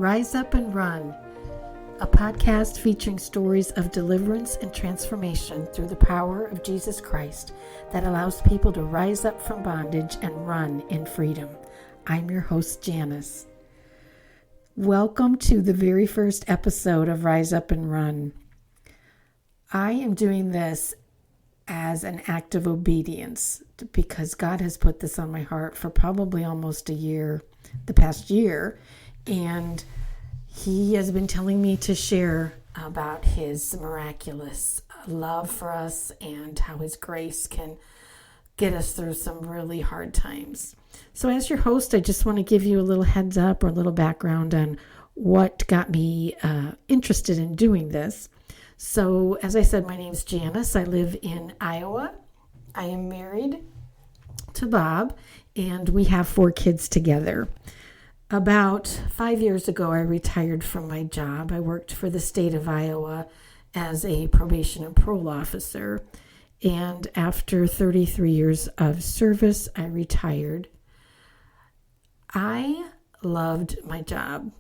Rise Up and Run, a podcast featuring stories of deliverance and transformation through the power of Jesus Christ that allows people to rise up from bondage and run in freedom. I'm your host, Janice. Welcome to the very first episode of Rise Up and Run. I am doing this as an act of obedience because God has put this on my heart for probably almost a year, the past year, and He has been telling me to share about His miraculous love for us and how His grace can get us through some really hard times. So as your host, I just want to give you a little heads up or a little background on what got me interested in doing this. So as I said, my name is Janice. I live in Iowa. I am married to Bob, and we have 4 kids together. About 5 years ago, I retired from my job. I worked for the state of Iowa as a probation and parole officer. And after 33 years of service, I retired. I loved my job.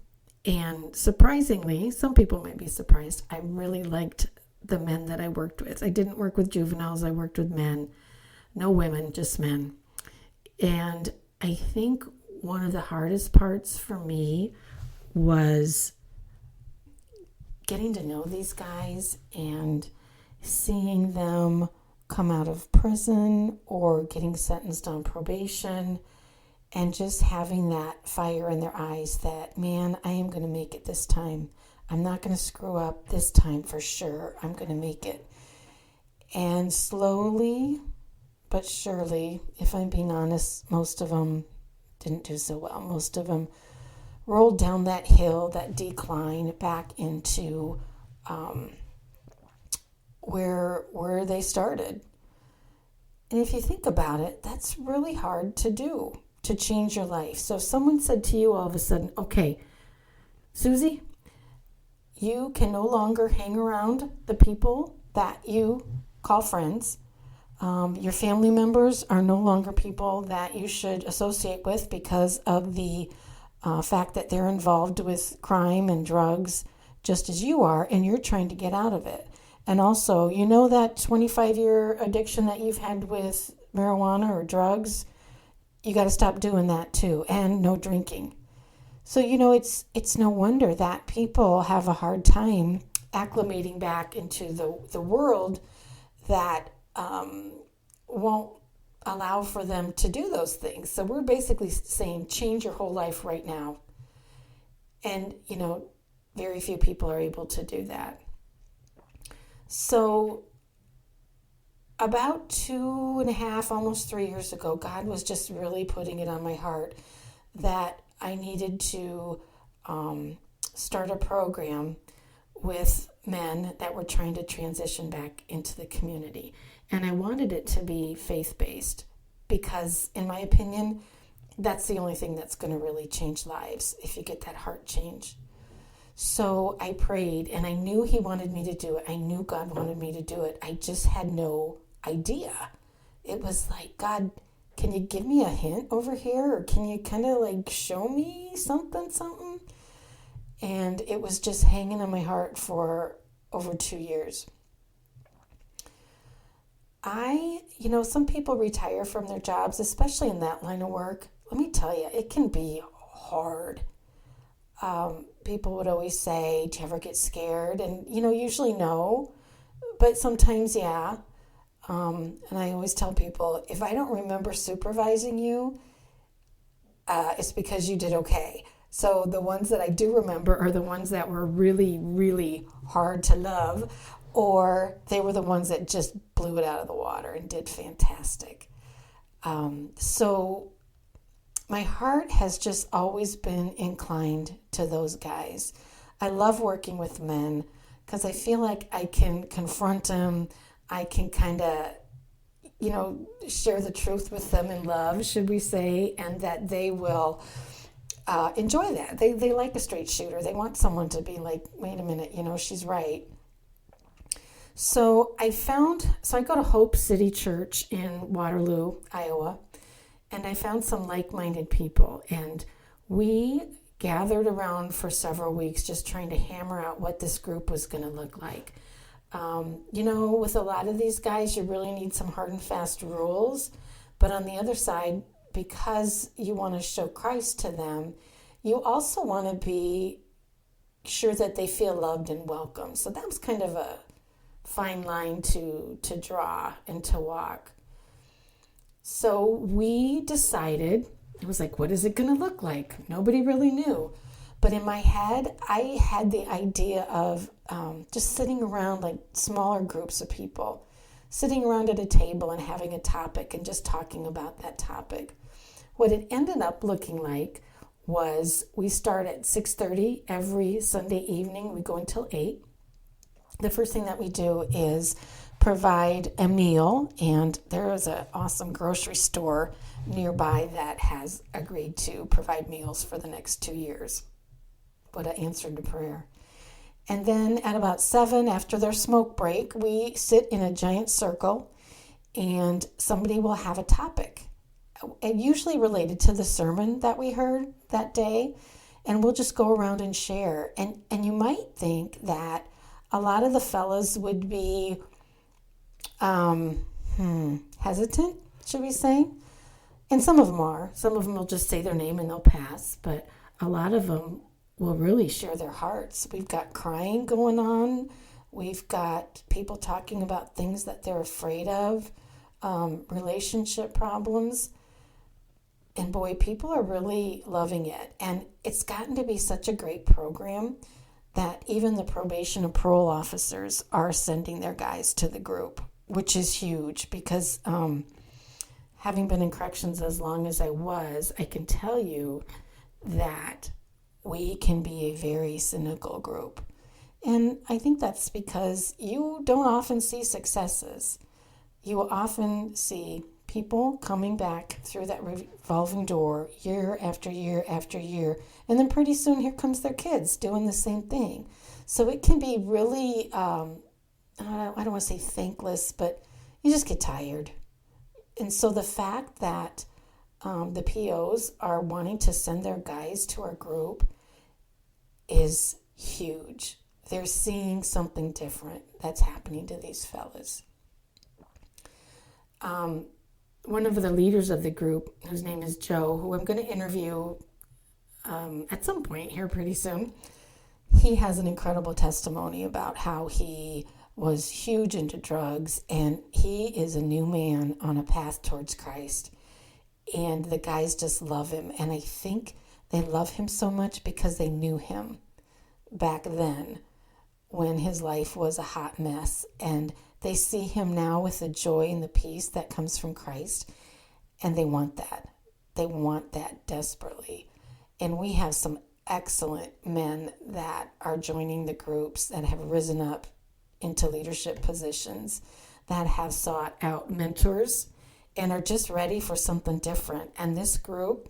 And surprisingly, some people might be surprised, I really liked the men that I worked with. I didn't work with juveniles. I worked with men. No women, just men. And I think one of the hardest parts for me was getting to know these guys and seeing them come out of prison or getting sentenced on probation and just having that fire in their eyes that, man, I am going to make it this time. I'm not going to screw up this time for sure. I'm going to make it. And slowly but surely, if I'm being honest, most of them didn't do so well. Most of them rolled down that hill, that decline, back into where they started. And if you think about it, that's really hard to do, to change your life. So if someone said to you all of a sudden, okay, Susie, you can no longer hang around the people that you call friends. Your family members are no longer people that you should associate with because of the fact that they're involved with crime and drugs just as you are, and you're trying to get out of it. And also, you know that 25-year addiction that you've had with marijuana or drugs? You got to stop doing that too, and no drinking. So, it's no wonder that people have a hard time acclimating back into the world that won't allow for them to do those things. So we're basically saying, change your whole life right now. And, very few people are able to do that. So about 2.5, almost 3 years ago, God was just really putting it on my heart that I needed to start a program with men that were trying to transition back into the community. And I wanted it to be faith-based because, in my opinion, that's the only thing that's going to really change lives if you get that heart change. So I prayed, and I knew He wanted me to do it. I knew God wanted me to do it. I just had no idea. It was like, God, can you give me a hint over here? Or can you kind of show me something? And it was just hanging on my heart for over 2 years. Some people retire from their jobs, especially in that line of work. Let me tell you, it can be hard. People would always say, do you ever get scared? And, usually no, but sometimes, yeah. And I always tell people, if I don't remember supervising you, it's because you did okay. So the ones that I do remember are the ones that were really, really hard to love, or they were the ones that just blew it out of the water and did fantastic. So my heart has just always been inclined to those guys. I love working with men because I feel like I can confront them. I can kind of, share the truth with them in love, should we say, and that they will enjoy that. They like a straight shooter. They want someone to be like, wait a minute, she's right. So I go to Hope City Church in Waterloo, Iowa, and I found some like-minded people, and we gathered around for several weeks just trying to hammer out what this group was going to look like. With a lot of these guys, you really need some hard and fast rules. But on the other side, because you want to show Christ to them, you also want to be sure that they feel loved and welcome. So that was kind of a fine line to draw and to walk. So we decided, it was like, what is it going to look like? Nobody really knew. But in my head, I had the idea of just sitting around like smaller groups of people, sitting around at a table and having a topic and just talking about that topic. What it ended up looking like was we start at 6:30 every Sunday evening. We go until 8. The first thing that we do is provide a meal, and there is an awesome grocery store nearby that has agreed to provide meals for the next 2 years. What an answer to prayer. And then at about 7, after their smoke break, we sit in a giant circle and somebody will have a topic, and usually related to the sermon that we heard that day, and we'll just go around and share. And you might think that a lot of the fellas would be hesitant, should we say? And some of them are. Some of them will just say their name and they'll pass, but a lot of them will really share their hearts. We've got crying going on. We've got people talking about things that they're afraid of, relationship problems. And boy, people are really loving it. And it's gotten to be such a great program that even the probation and parole officers are sending their guys to the group, which is huge because having been in corrections as long as I was, I can tell you that we can be a very cynical group. And I think that's because you don't often see successes. You will often see people coming back through that revolving door year after year after year. And then pretty soon here comes their kids doing the same thing. So it can be really, I don't want to say thankless, but you just get tired. And so the fact that the POs are wanting to send their guys to our group is huge. They're seeing something different that's happening to these fellas. One of the leaders of the group, whose name is Joe, who I'm going to interview at some point here pretty soon, he has an incredible testimony about how he was huge into drugs, and he is a new man on a path towards Christ. And the guys just love him, and I think they love him so much because they knew him back then when his life was a hot mess, and they see him now with the joy and the peace that comes from Christ, and they want that. They want that desperately. And we have some excellent men that are joining the groups that have risen up into leadership positions, that have sought out mentors and are just ready for something different. And this group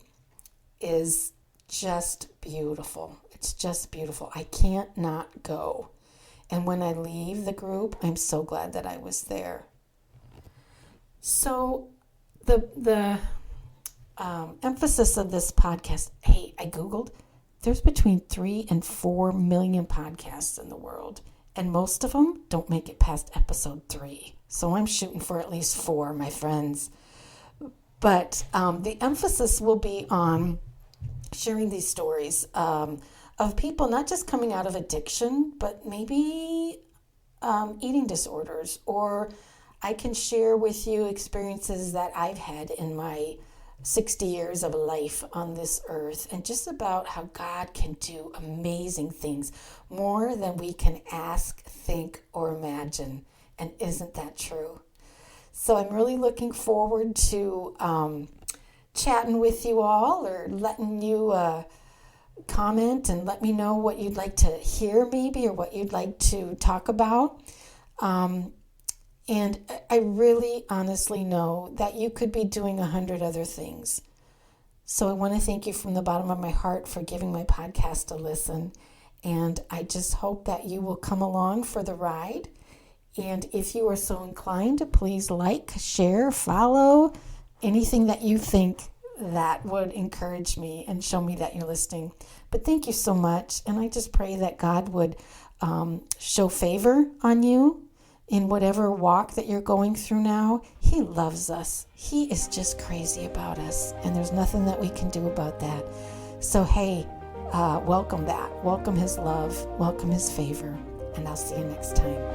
is just beautiful. It's just beautiful. I can't not go. And when I leave the group, I'm so glad that I was there. So the emphasis of this podcast, hey, I Googled, there's between 3 and 4 million podcasts in the world, and most of them don't make it past episode 3. So I'm shooting for at least 4, my friends. But the emphasis will be on sharing these stories of people not just coming out of addiction, but maybe eating disorders. Or I can share with you experiences that I've had in my 60 years of life on this earth, and just about how God can do amazing things, more than we can ask, think, or imagine. And isn't that true? So I'm really looking forward to chatting with you all, or letting you comment and let me know what you'd like to hear maybe, or what you'd like to talk about. And I really honestly know that you could be doing 100 other things. So I want to thank you from the bottom of my heart for giving my podcast a listen. And I just hope that you will come along for the ride. And if you are so inclined, please like, share, follow, anything that you think that would encourage me and show me that you're listening. But thank you so much. And I just pray that God would show favor on you in whatever walk that you're going through now. He loves us. He is just crazy about us. And there's nothing that we can do about that. So, hey, welcome that. Welcome his love. Welcome his favor. And I'll see you next time.